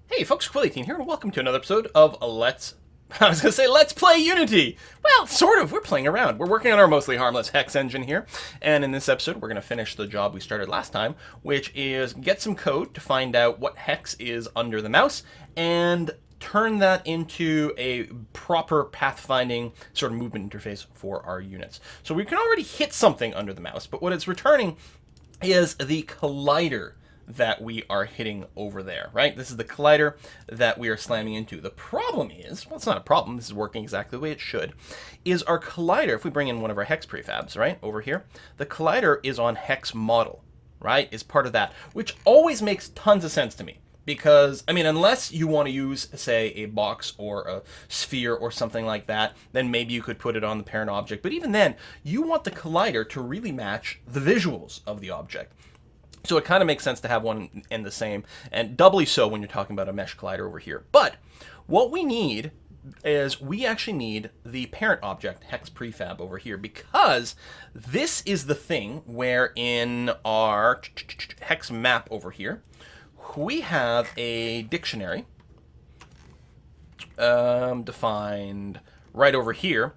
Hey folks, Quill18 here, and welcome to another episode of Let's Play Unity! Well, sort of, we're playing around. We're working on our mostly harmless Hex engine here, and in this episode we're going to finish the job we started last time, which is get some code to find out what Hex is under the mouse, and turn that into a proper pathfinding sort of movement interface for our units. So we can already hit something under the mouse, but what it's returning is the collider that we are hitting over there, right? This is the collider that we are slamming into. The problem is, well, it's not a problem, this is working exactly the way it should, is our collider, if we bring in one of our hex prefabs, right, over here, the collider is on hex model, right, is part of that, which always makes tons of sense to me. Because, I mean, unless you want to use, say, a box or a sphere or something like that, then maybe you could put it on the parent object. But even then, you want the collider to really match the visuals of the object. So it kind of makes sense to have one and the same, and doubly so when you're talking about a mesh collider over here. But what we need is we actually need the parent object hex prefab over here, because this is the thing where in our hex map over here, we have a dictionary defined right over here,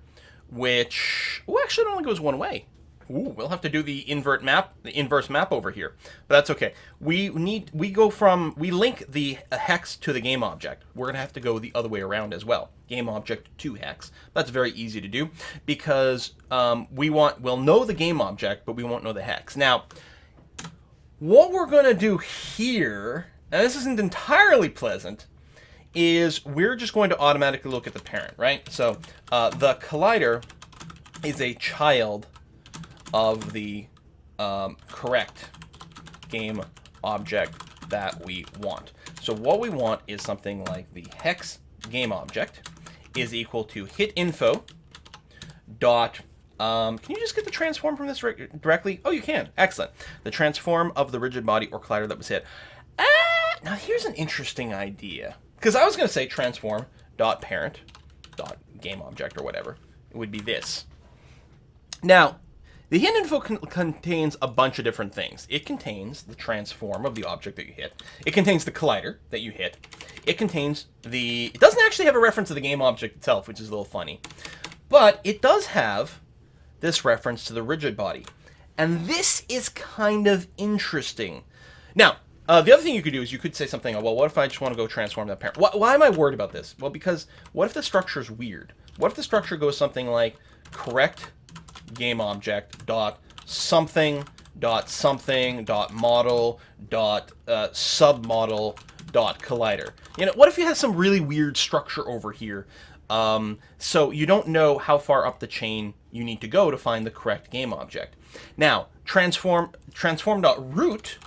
which actually it only goes one way. We'll have to do the inverse map over here, but that's okay. We link the hex to the game object. We're gonna have to go the other way around as well. Game object to hex. That's very easy to do because we'll know the game object, but we won't know the hex. Now, what we're gonna do here, and this isn't entirely pleasant, is we're just going to automatically look at the parent, right? So the collider is a child of the correct game object that we want. So what we want is something like the hex game object is equal to hit info dot, can you just get the transform from this directly? Oh, you can. Excellent. The transform of the rigid body or collider that was hit. Now here's an interesting idea, because I was going to say transform dot parent dot game object or whatever. It would be this. Now, the hit info contains a bunch of different things. It contains the transform of the object that you hit. It contains the collider that you hit. It contains it doesn't actually have a reference to the game object itself, which is a little funny. But it does have this reference to the rigid body. And this is kind of interesting. Now, the other thing you could do is you could say something, well, what if I just want to go transform that parent? Why am I worried about this? Well, because what if the structure is weird? What if the structure goes something like correct game object dot something dot something dot model dot submodel dot collider? You know, what if you have some really weird structure over here, so you don't know how far up the chain you need to go to find the correct game object? Now, transform dot root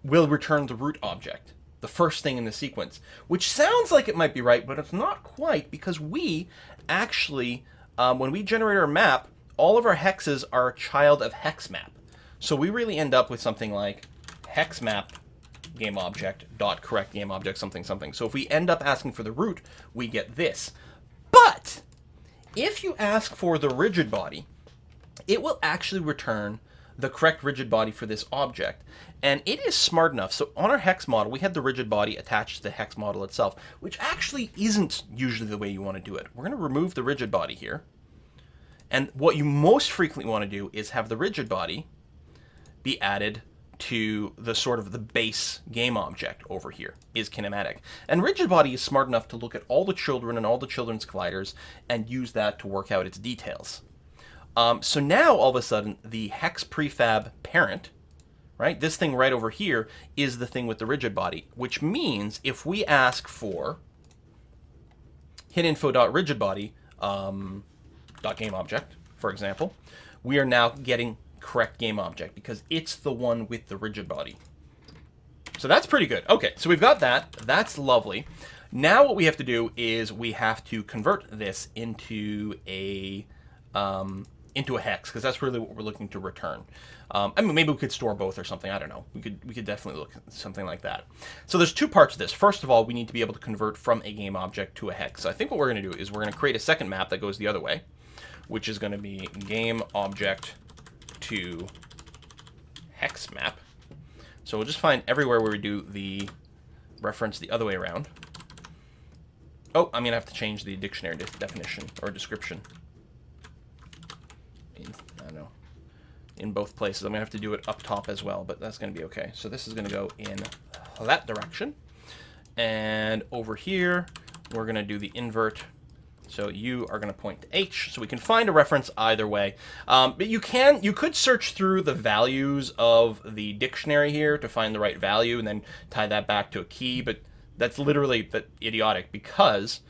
will return the root object, the first thing in the sequence, which sounds like it might be right, but it's not quite, because we actually, when we generate our map, all of our hexes are a child of hex map. So we really end up with something like hex map game object dot correct game object something something. So if we end up asking for the root, we get this. But if you ask for the rigid body, it will actually return the correct rigid body for this object. And it is smart enough. So on our hex model, we had the rigid body attached to the hex model itself, which actually isn't usually the way you want to do it. We're going to remove the rigid body here. And what you most frequently want to do is have the rigid body be added to the sort of the base game object over here, is kinematic. And rigid body is smart enough to look at all the children and all the children's colliders and use that to work out its details. So now, all of a sudden, the hex prefab parent, right, this thing right over here, is the thing with the rigid body, which means if we ask for hit info.rigidbody .game object, for example, we are now getting correct game object because it's the one with the rigid body. So that's pretty good. Okay, so we've got that. That's lovely. Now what we have to do is we have to convert this into a hex, because that's really what we're looking to return. I mean, maybe we could store both or something. I don't know. We could definitely look at something like that. So there's two parts to this. First of all, we need to be able to convert from a game object to a hex. So I think what we're going to do is we're going to create a second map that goes the other way, which is going to be game object to hex map. So we'll just find everywhere where we do the reference the other way around. Oh, I'm going to have to change the dictionary definition or description. I don't know. In both places. I'm going to have to do it up top as well, but that's going to be okay. So this is going to go in that direction. And over here, we're going to do the invert. So you are going to point to H, so we can find a reference either way. But you could search through the values of the dictionary here to find the right value and then tie that back to a key, but that's literally idiotic because,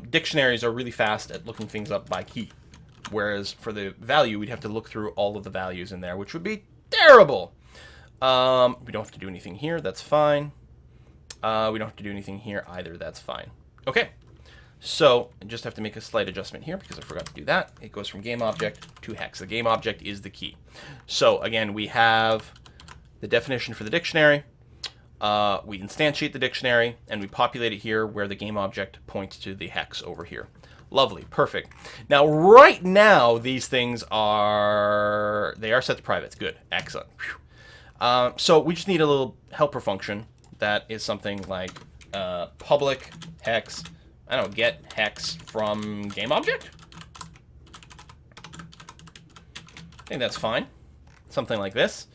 dictionaries are really fast at looking things up by key. Whereas for the value, we'd have to look through all of the values in there, which would be terrible. We don't have to do anything here. That's fine. We don't have to do anything here either. That's fine. Okay. So I just have to make a slight adjustment here because I forgot to do that. It goes from game object to hex. The game object is the key. So again, we have the definition for the dictionary. We instantiate the dictionary and we populate it here where the game object points to the hex over here. Lovely, perfect. Now, right now, these things are set to privates. Good, excellent. So we just need a little helper function that is something like public hex. I don't know, get hex from game object. I think that's fine. Something like this,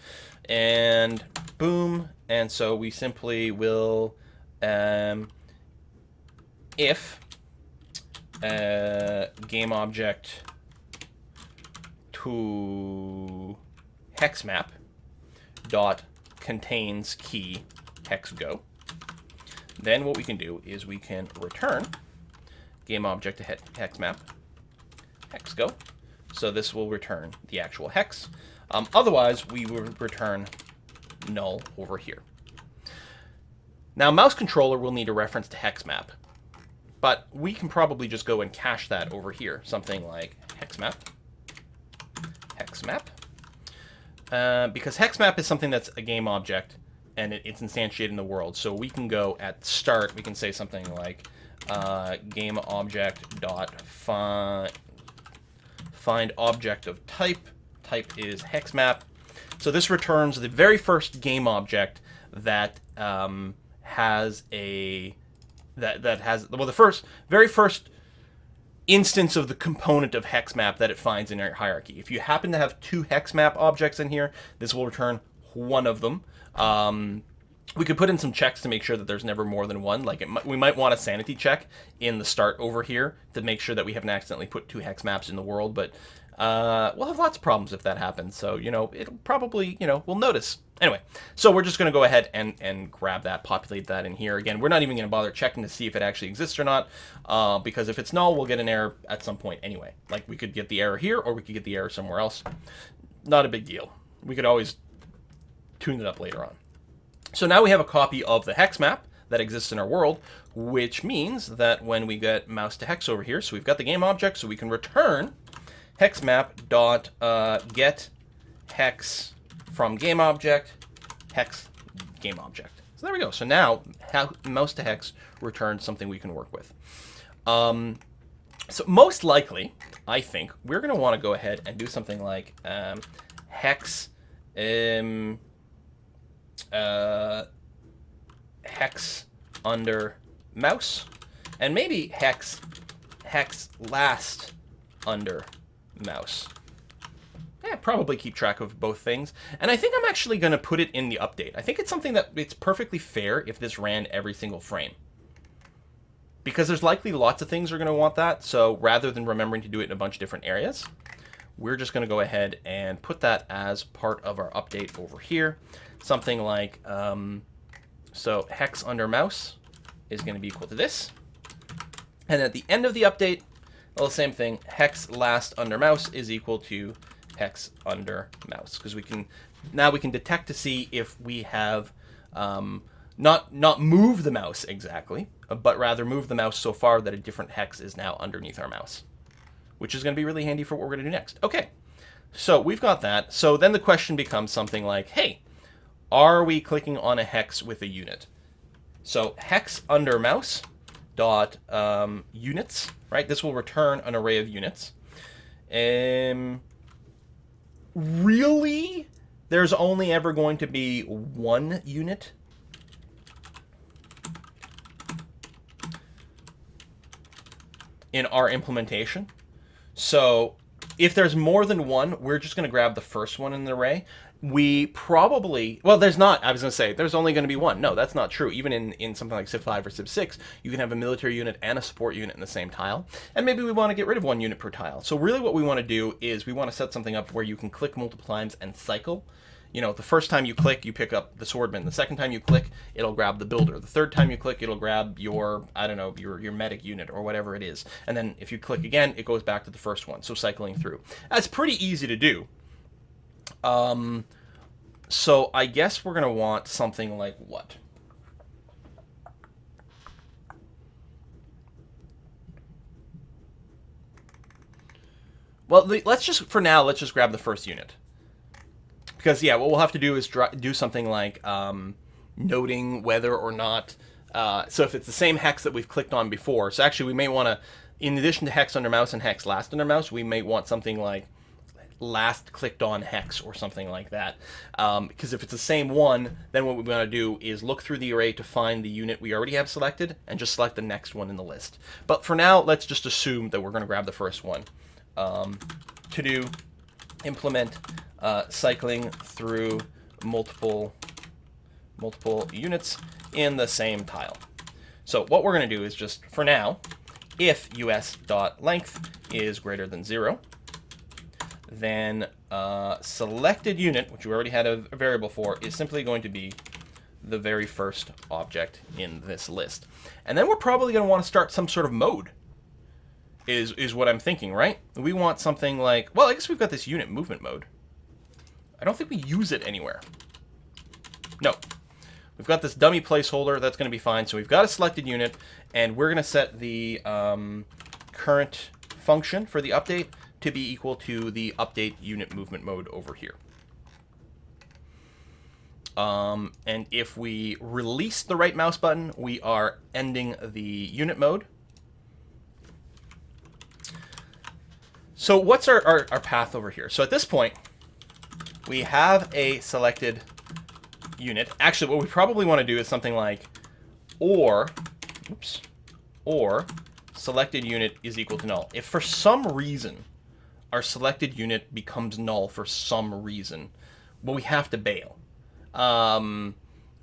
and boom. And so we simply will if game object to hex map dot contains key hex go. Then what we can do is we can return game object to hex map hex go. So this will return the actual hex. Otherwise, we will return null over here. Now, mouse controller will need a reference to hex map, but we can probably just go and cache that over here. Something like hex map, because hex map is something that's a game object and it's instantiated in the world. So we can go at start. We can say something like game object dot find object of type. Type is hex map. So this returns the very first game object that has the very first instance of the component of hex map that it finds in our hierarchy. If you happen to have two hex map objects in here, this will return one of them. We could put in some checks to make sure that there's never more than one. Like we might want a sanity check in the start over here to make sure that we haven't accidentally put two hex maps in the world, but we'll have lots of problems if that happens. So, it'll probably, we'll notice. Anyway, so we're just going to go ahead and grab that, populate that in here. Again, we're not even going to bother checking to see if it actually exists or not, because if it's null, we'll get an error at some point anyway. Like, we could get the error here, or we could get the error somewhere else. Not a big deal. We could always tune it up later on. So now we have a copy of the hex map that exists in our world, which means that when we get mouse to hex over here, so we've got the game object, so we can return hex map dot get hex from game object hex game object. So there we go. So now mouse to hex returns something we can work with. So most likely, I think we're going to want to go ahead and do something like hex hex under mouse, and maybe hex last under mouse. Yeah, probably keep track of both things. And I think I'm actually going to put it in the update. I think it's something that it's perfectly fair if this ran every single frame, because there's likely lots of things are going to want that. So rather than remembering to do it in a bunch of different areas, we're just going to go ahead and put that as part of our update over here. Something like, so hex under mouse is going to be equal to this. And at the end of the update, well, same thing, hex last under mouse is equal to hex under mouse, because we can detect to see if we have not move the mouse exactly, but rather move the mouse so far that a different hex is now underneath our mouse, which is going to be really handy for what we're going to do next. Okay, so we've got that. So then the question becomes something like, hey, are we clicking on a hex with a unit? So hex under mouse dot units, right? This will return an array of units. really, there's only ever going to be one unit in our implementation. So if there's more than one, we're just going to grab the first one in the array. We probably, well, there's not, I was going to say, there's only going to be one. No, that's not true. Even in something like Civ 5 or Civ 6, you can have a military unit and a support unit in the same tile. And maybe we want to get rid of one unit per tile. So really what we want to do is we want to set something up where you can click multiple times and cycle. You know, the first time you click, you pick up the swordman. The second time you click, it'll grab the builder. The third time you click, it'll grab your, I don't know, your medic unit or whatever it is. And then if you click again, it goes back to the first one. So cycling through. That's pretty easy to do. So I guess we're going to want something like what? Well, let's just, for now, let's just grab the first unit. Because, yeah, what we'll have to do is do something like noting whether or not... so if it's the same hex that we've clicked on before, so actually we may want to, in addition to hex under mouse and hex last under mouse, we may want something like last clicked on hex or something like that. Because if it's the same one, then what we want to do is look through the array to find the unit we already have selected and just select the next one in the list. But for now, let's just assume that we're going to grab the first one. To do implement cycling through multiple units in the same tile. So what we're going to do is just, for now, if us.length is greater than 0, then selected unit, which we already had a variable for, is simply going to be the very first object in this list. And then we're probably going to want to start some sort of mode, is what I'm thinking, right? We want something like, well, I guess we've got this unit movement mode. I don't think we use it anywhere. No. We've got this dummy placeholder. That's going to be fine. So we've got a selected unit, and we're going to set the current function for the update to be equal to the update unit movement mode over here. And if we release the right mouse button, we are ending the unit mode. So what's our path over here? So at this point, we have a selected unit. Actually, what we probably want to do is something like or selected unit is equal to null. If for some reason our selected unit becomes null for some reason, well, we have to bail.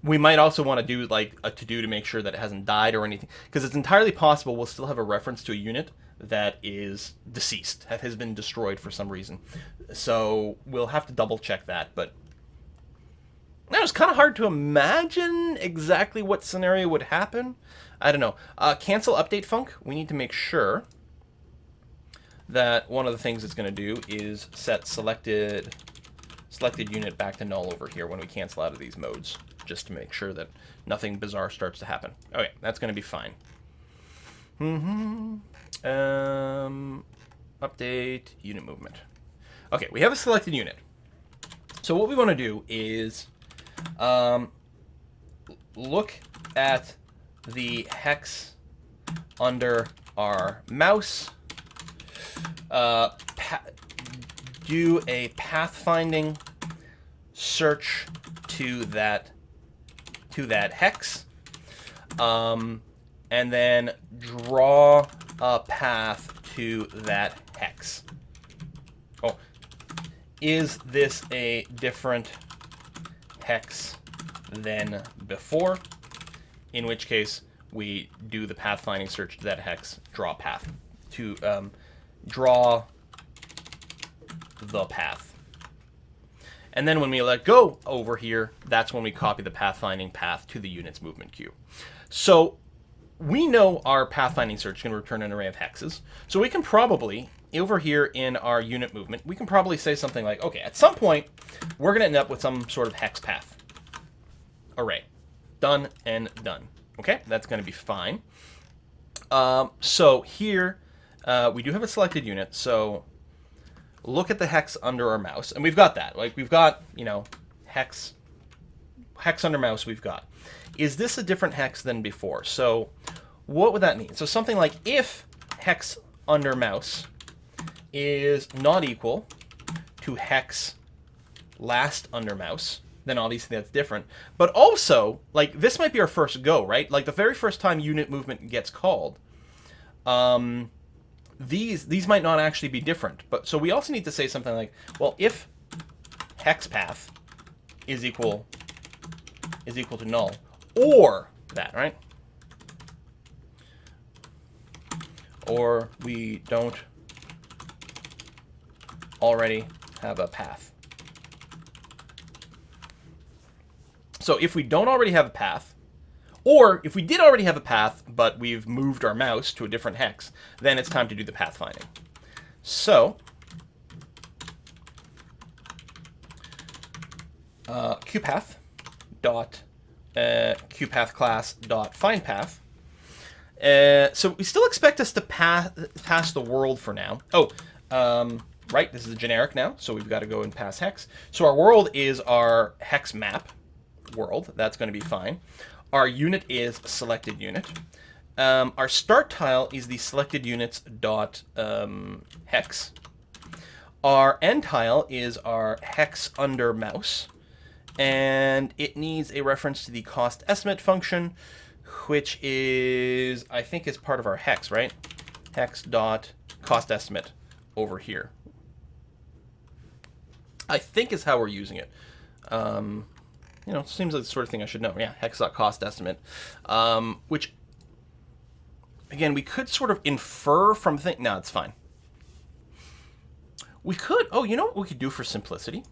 We might also want to do like a to-do to make sure that it hasn't died or anything, because it's entirely possible we'll still have a reference to a unit that is deceased, that has been destroyed for some reason. So we'll have to double check that, but now it's kind of hard to imagine exactly what scenario would happen. I don't know. Cancel update func. We need to make sure that one of the things it's going to do is set selected unit back to null over here when we cancel out of these modes, just to make sure that nothing bizarre starts to happen. Okay, that's going to be fine. Update unit movement. Okay, we have a selected unit. So what we want to do is look at the hex under our mouse, do a pathfinding search to that hex, and then draw a path to that hex. Oh, is this a different hex than before? In which case, we do the pathfinding search to that hex, draw path to draw the path. And then when we let go over here, that's when we copy the pathfinding path to the unit's movement queue. So we know our pathfinding search is going to return an array of hexes. So we can probably, over here in our unit movement, we can probably say something like, okay, at some point, we're going to end up with some sort of hex path array. Done and done. Okay, that's going to be fine. So here, we do have a selected unit. So look at the hex under our mouse. And we've got that. Like, we've got, you know, hex under mouse we've got. Is this a different hex than before? So what would that mean? So something like if hex under mouse is not equal to hex last under mouse, then obviously that's different. But also, like, this might be our first go, right? Like, the very first time unit movement gets called, these might not actually be different. But so we also need to say something like, well, if hex path is equal to null, or that, right? Or we don't already have a path. So if we don't already have a path, or if we did already have a path, but we've moved our mouse to a different hex, then it's time to do the path finding. So qpath dot qpath class dot find path. So we still expect us to pass the world for now. Right, this is a generic now, so we've got to go and pass hex. So our world is our hex map world. That's going to be fine. Our unit is selected unit. Our start tile is the selected units dot hex. Our end tile is our hex under mouse, and it needs a reference to the cost estimate function, which is, I think, is part of our hex, right? Hex dot cost estimate over here, I think, is how we're using it. You know, seems like the sort of thing I should know. Yeah, hex dot cost estimate, which, again, we could sort of infer from no, it's fine. We could, oh, you know what we could do for simplicity?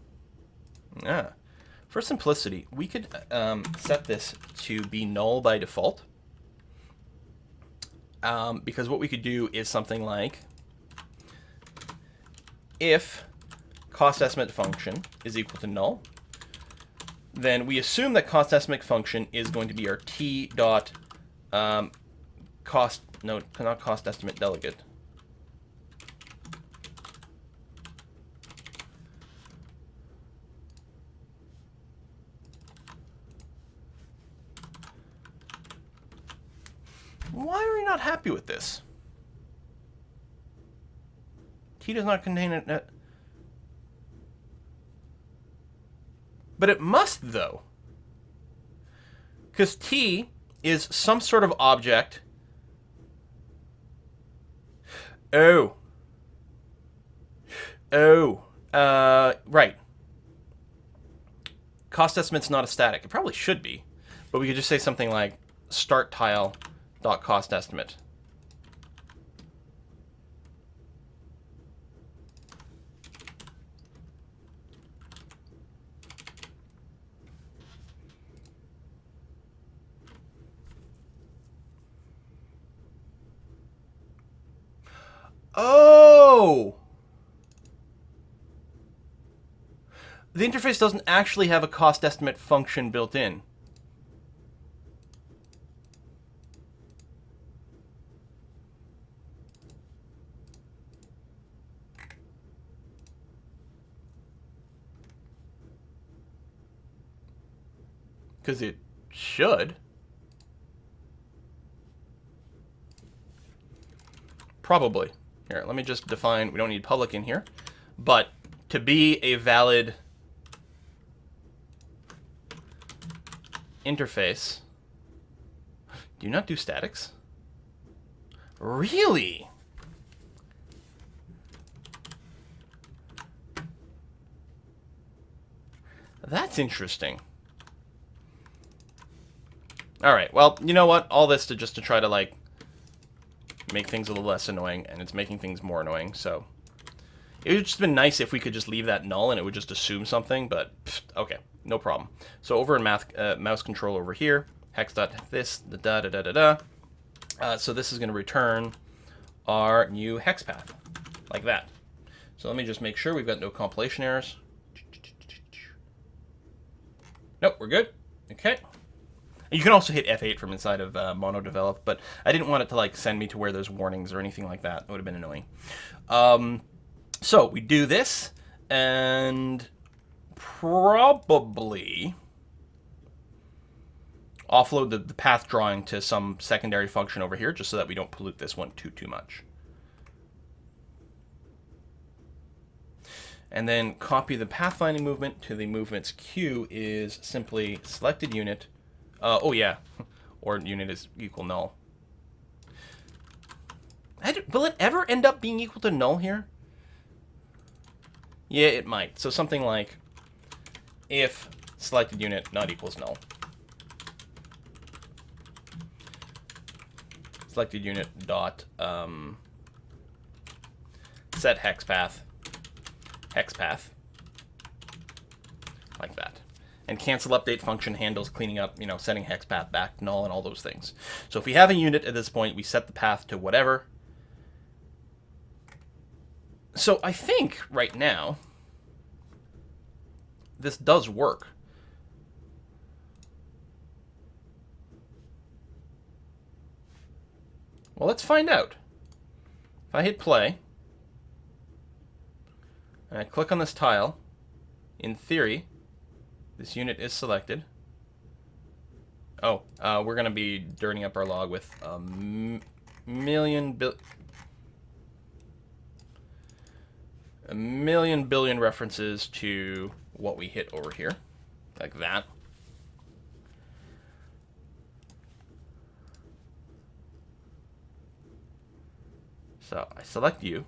Yeah. For simplicity, we could set this to be null by default. Because what we could do is something like, if cost estimate function is equal to null, then we assume that cost estimate function is going to be our t dot cost, no, not cost estimate delegate. Why are we not happy with this? T does not contain it. But it must, though. Because T is some sort of object. Oh. Oh. Right. Cost estimate's not a static. It probably should be. But we could just say something like start tile dot cost estimate. Oh! The interface doesn't actually have a cost estimate function built in. Because it should. Probably. Here, let me just define, we don't need public in here, but to be a valid interface, do you not do statics? Really? That's interesting. All right, well, you know what? All this just to try to, like, make things a little less annoying, and it's making things more annoying, so it would just been nice if we could just leave that null and it would just assume something, but okay, no problem. So over in mouse control over here, hex.this, so this is going to return our new hex path, like that. So let me just make sure we've got no compilation errors. Nope, we're good. Okay. You can also hit F8 from inside of MonoDevelop, but I didn't want it to like send me to where there's warnings or anything like that. It would have been annoying. So we do this, and probably offload the path drawing to some secondary function over here, just so that we don't pollute this one too much. And then copy the pathfinding movement to the movement's queue is simply selected unit. Oh yeah, or unit is equal null. Will it ever end up being equal to null here? Yeah, it might. So something like if selected unit not equals null. Selected unit dot set hex path, like that. And cancel update function handles cleaning up, setting hex path back to null and all those things. So if we have a unit at this point, we set the path to whatever. So I think right now this does work. Well, let's find out. If I hit play, and I click on this tile, in theory, this unit is selected. Oh, we're going to be dirtying up our log with a million billion references to what we hit over here, like that. So I select you.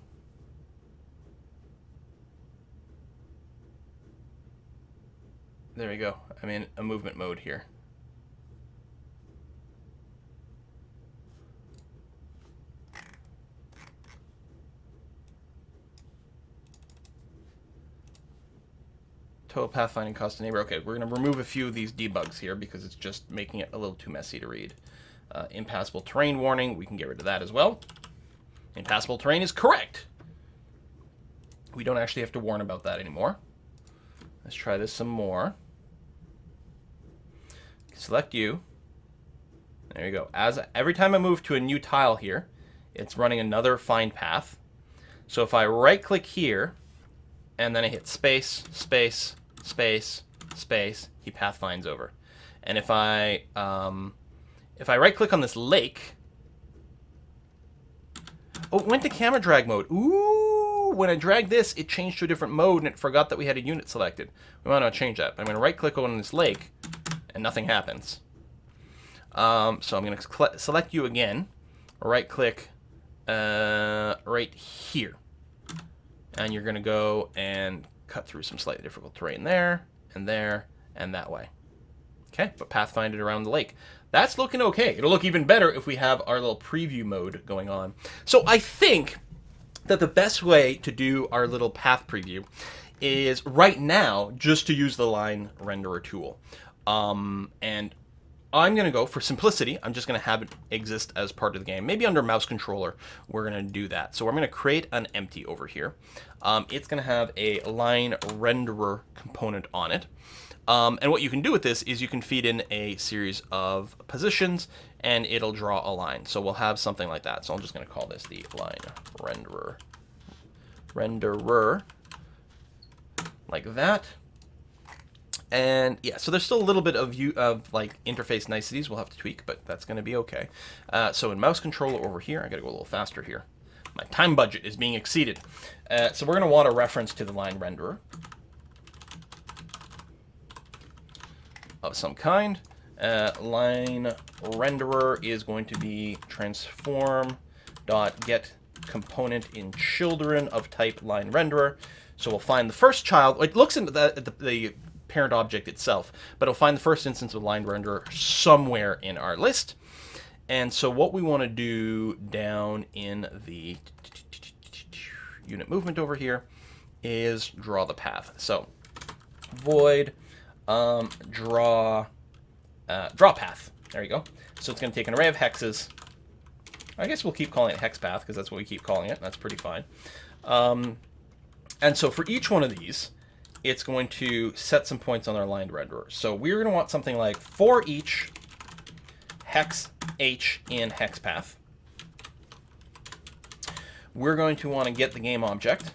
There we go. I'm in a movement mode here. Total pathfinding cost to neighbor. Okay, we're going to remove a few of these debugs here because it's just making it a little too messy to read. Impassable terrain warning. We can get rid of that as well. Impassable terrain is correct. We don't actually have to warn about that anymore. Let's try this some more. Select you. There you go. Every time I move to a new tile here, it's running another find path. So if I right-click here, and then I hit space, space, space, space, he path finds over. And if I right-click on this lake, oh, it went to camera drag mode. Ooh, when I dragged this, it changed to a different mode, and it forgot that we had a unit selected. We want to change that. I'm going to right-click on this lake, and nothing happens. So I'm going to select you again, right-click right here. And you're going to go and cut through some slightly difficult terrain there, and that way. Okay, but pathfind it around the lake. That's looking okay. It'll look even better if we have our little preview mode going on. So I think that the best way to do our little path preview is right now just to use the line renderer tool. And I'm going to go, for simplicity, I'm just going to have it exist as part of the game. Maybe under mouse controller, we're going to do that. So I'm going to create an empty over here. It's going to have a line renderer component on it. And what you can do with this is you can feed in a series of positions, and it'll draw a line. So we'll have something like that. So I'm just going to call this the line renderer, like that. And yeah, so there's still a little bit of like interface niceties we'll have to tweak, but that's going to be okay. So in mouse controller over here, I got to go a little faster here. My time budget is being exceeded. So we're going to want a reference to the line renderer of some kind. Line renderer is going to be transform.get component in children of type line renderer. So we'll find the first child. It looks into the parent object itself, but it'll find the first instance of line renderer somewhere in our list. And so what we want to do down in the unit movement over here is draw the path. So void draw path. There you go. So it's going to take an array of hexes. I guess we'll keep calling it hex path because that's what we keep calling it. That's pretty fine. And so for each one of these, it's going to set some points on our line renderer. So we're going to want something like for each hex h in hex path, we're going to want to get the game object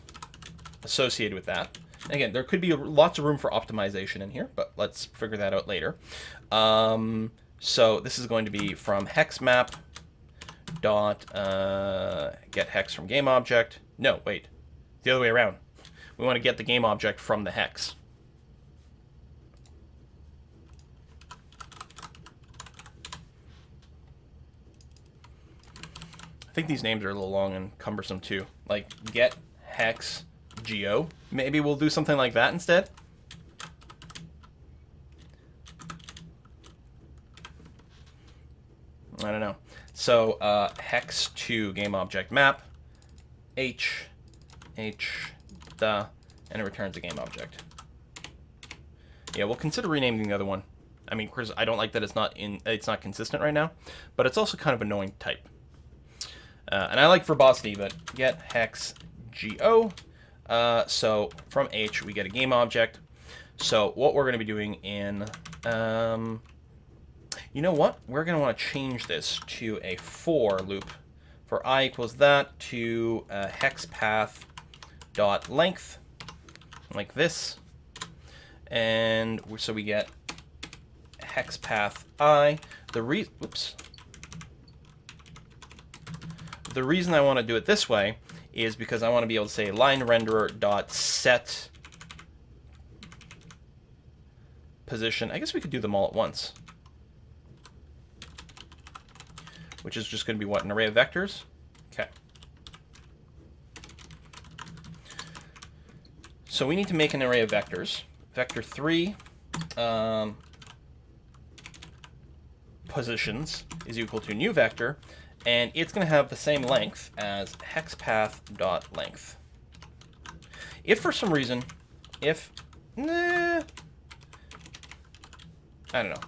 associated with that. And again, there could be lots of room for optimization in here, but let's figure that out later. So this is going to be from hex map dot get hex from game object. No, wait, the other way around. We want to get the game object from the hex. I think these names are a little long and cumbersome too. Like get hex geo. Maybe we'll do something like that instead. I don't know. So hex to game object map, h, the, and it returns a game object. Yeah, we'll consider renaming the other one. I mean, of course, I don't like that it's not consistent right now, but it's also kind of annoying to type. And I like verbosity, but get hex go. So from h we get a game object. So what we're going to be doing in you know what? We're going to want to change this to a for loop. For I equals that to hex path dot length, like this. And so we get hex path I. The reason I want to do it this way is because I want to be able to say line renderer dot set position. I guess we could do them all at once, which is just going to be what, an array of vectors? Okay. So we need to make an array of vectors. Vector 3 positions is equal to new vector, and it's going to have the same length as hexpath.length. If for some reason, I don't know.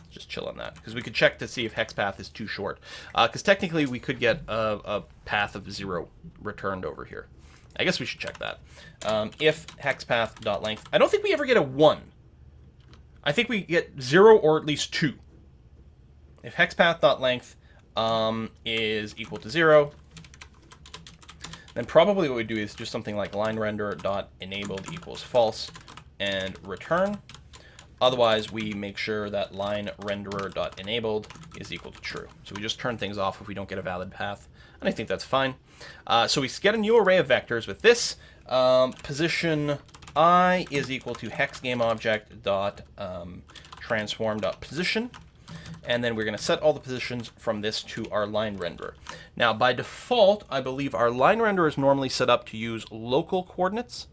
Just chill on that, because we could check to see if hexpath is too short. Because technically we could get a path of 0 returned over here. I guess we should check that. If hexpath.length, I don't think we ever get a 1. I think we get 0 or at least 2. If hexpath.length is equal to 0, then probably what we do is just something like line renderer.enabled equals false and return. Otherwise, we make sure that line renderer.enabled is equal to true. So we just turn things off if we don't get a valid path, and I think that's fine. So we get a new array of vectors with this. Position I is equal to hex game object dot transform dot position, and then we're going to set all the positions from this to our line renderer. Now, by default, I believe our line renderer is normally set up to use local coordinates.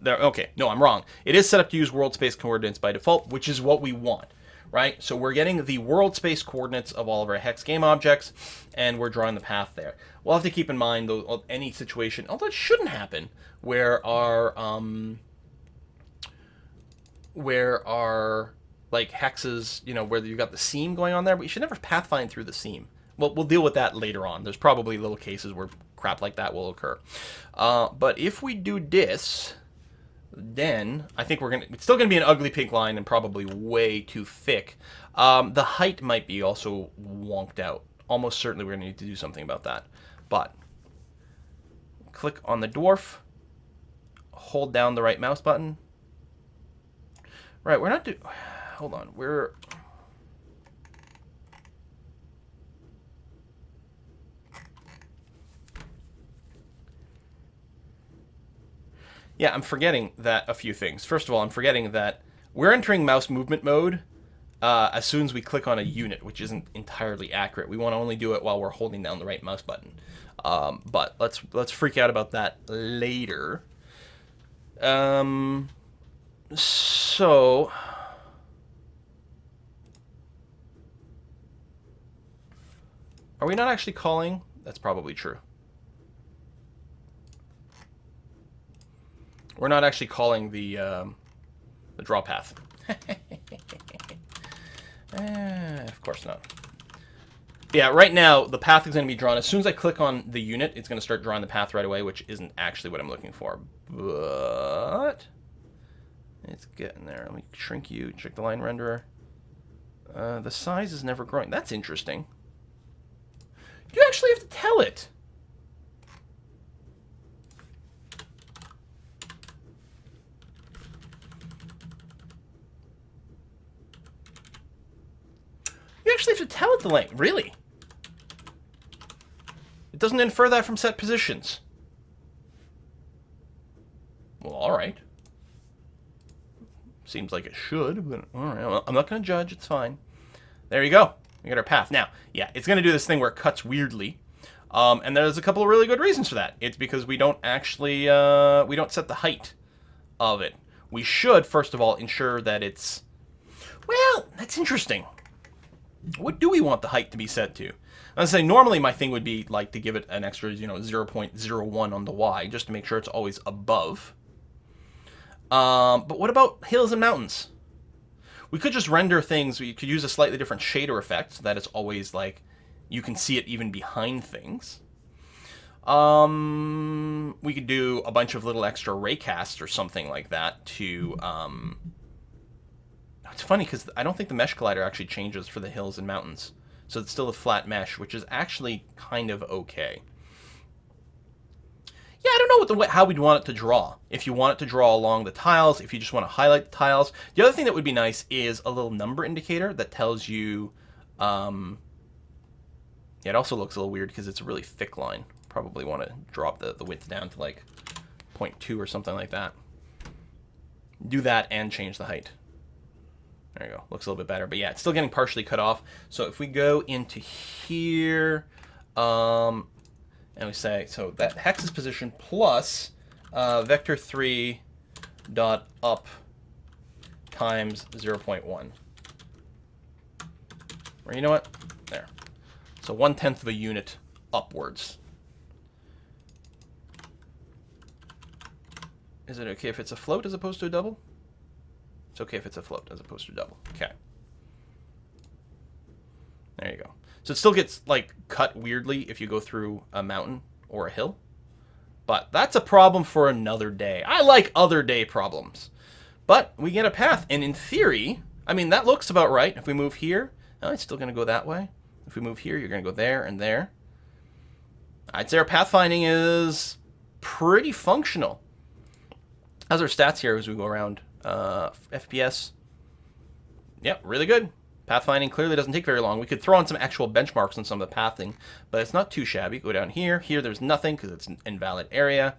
There. Okay, no, I'm wrong. It is set up to use world space coordinates by default, which is what we want, right? So we're getting the world space coordinates of all of our hex game objects, and we're drawing the path there. We'll have to keep in mind, though, any situation, although it shouldn't happen, where our like hexes, you know, where you've got the seam going on there, but you should never pathfind through the seam. Well, we'll deal with that later on. There's probably little cases where crap like that will occur. But if we do this, then I think it's still gonna be an ugly pink line and probably way too thick. The height might be also wonked out. Almost certainly we're gonna need to do something about that. But click on the dwarf, hold down the right mouse button. Right, we're not hold on, yeah, I'm forgetting that a few things. First of all, I'm forgetting that we're entering mouse movement mode as soon as we click on a unit, which isn't entirely accurate. We want to only do it while we're holding down the right mouse button. But let's freak out about that later. So are we not actually calling? That's probably true. We're not actually calling the draw path. Of course not. Yeah, right now the path is going to be drawn. As soon as I click on the unit, it's going to start drawing the path right away, which isn't actually what I'm looking for. But it's getting there. Let me shrink you, check the line renderer. The size is never growing. That's interesting. You actually have to tell it. You actually have to tell it the length. Really? It doesn't infer that from set positions. Well, alright. Seems like it should, but alright. Well, I'm not going to judge, it's fine. There you go. We got our path. Now, yeah, it's going to do this thing where it cuts weirdly. And there's a couple of really good reasons for that. It's because we don't actually, we don't set the height of it. We should, first of all, ensure that it's... Well, that's interesting. What do we want the height to be set to? I was saying, normally my thing would be like to give it an extra, 0.01 on the Y, just to make sure it's always above. But what about hills and mountains? We could just render things, we could use a slightly different shader effect, so that it's always like, you can see it even behind things. We could do a bunch of little extra raycasts or something like that to, it's funny because I don't think the mesh collider actually changes for the hills and mountains. So it's still a flat mesh, which is actually kind of okay. Yeah, I don't know how we'd want it to draw. If you want it to draw along the tiles, if you just want to highlight the tiles. The other thing that would be nice is a little number indicator that tells you... yeah, it also looks a little weird because it's a really thick line. Probably want to drop the width down to like 0.2 or something like that. Do that and change the height. There you go. Looks a little bit better. But yeah, it's still getting partially cut off. So if we go into here, and we say, so that hex's position plus vector3 dot up times 0.1. Or you know what? There. So 1/10 of a unit upwards. Is it okay if it's a float as opposed to a double? It's okay if it's a float as opposed to a double. Okay. There you go. So it still gets, like, cut weirdly if you go through a mountain or a hill. But that's a problem for another day. I like other day problems. But we get a path. And in theory, I mean, that looks about right. If we move here, oh, it's still going to go that way. If we move here, you're going to go there and there. I'd say our pathfinding is pretty functional. How's our stats here as we go around? FPS. Yep, really good. Pathfinding clearly doesn't take very long. We could throw on some actual benchmarks on some of the pathing, but it's not too shabby. Go down here. Here there's nothing because it's an invalid area.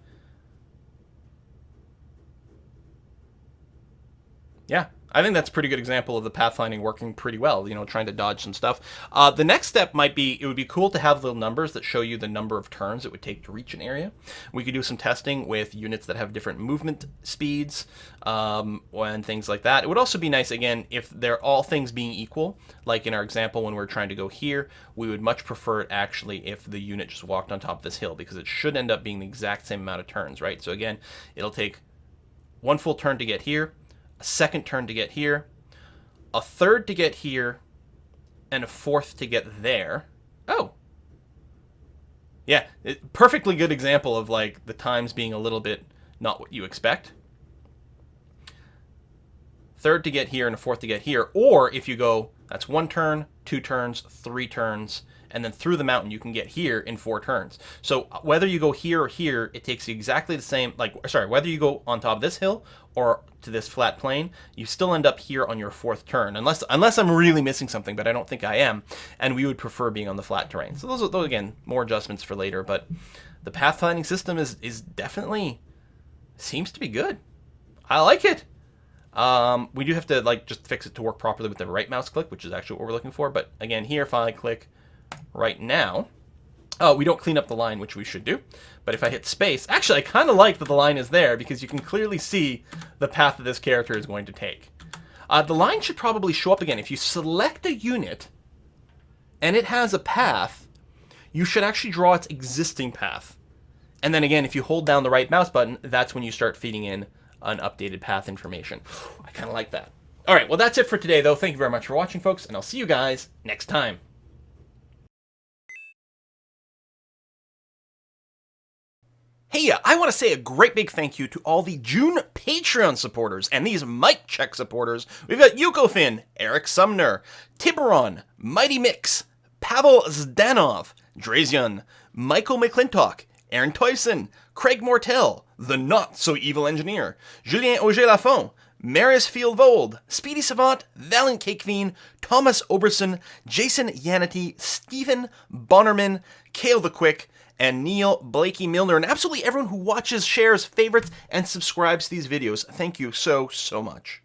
Yeah, I think that's a pretty good example of the pathfinding working pretty well, trying to dodge some stuff. The next step might be, it would be cool to have little numbers that show you the number of turns it would take to reach an area. We could do some testing with units that have different movement speeds and things like that. It would also be nice, again, if they're all things being equal, like in our example when we're trying to go here, we would much prefer it actually if the unit just walked on top of this hill, because it should end up being the exact same amount of turns, right? So again, it'll take one full turn to get here, a second turn to get here, a third to get here, and a fourth to get there. Oh. Yeah, perfectly good example of like the times being a little bit not what you expect. Third to get here and a fourth to get here. Or if you go, that's 1 turn, 2 turns, 3 turns, and then through the mountain you can get here in 4 turns. So whether you go here or here, it takes exactly the same, whether you go on top of this hill or to this flat plane, you still end up here on your 4th turn, unless I'm really missing something, but I don't think I am, and we would prefer being on the flat terrain. So those again, more adjustments for later, but the pathfinding system is definitely, seems to be good. I like it. We do have to just fix it to work properly with the right mouse click, which is actually what we're looking for, but again, here if I click right now, we don't clean up the line, which we should do. But if I hit space, actually I kind of like that the line is there because you can clearly see the path that this character is going to take. The line should probably show up again. If you select a unit and it has a path, you should actually draw its existing path. And then again, if you hold down the right mouse button, that's when you start feeding in an updated path information. I kind of like that. All right, well, that's it for today, though. Thank you very much for watching, folks, and I'll see you guys next time. Hey, I want to say a great big thank you to all the June Patreon supporters and these Mic Check supporters. We've got Yukofin, Eric Sumner, Tiburon, Mighty Mix, Pavel Zdanov, Drazion, Michael McClintock, Aaron Toyson, Craig Mortel, The Not So Evil Engineer, Julien Auger-Lafont, Marius Fieldvold, Speedy Savant, Valiant Cake Fiend, Thomas Oberson, Jason Yanity, Stephen Bonnerman, Kale the Quick, and Neil Blakey Milner, and absolutely everyone who watches, shares, favorites, and subscribes to these videos. Thank you so much.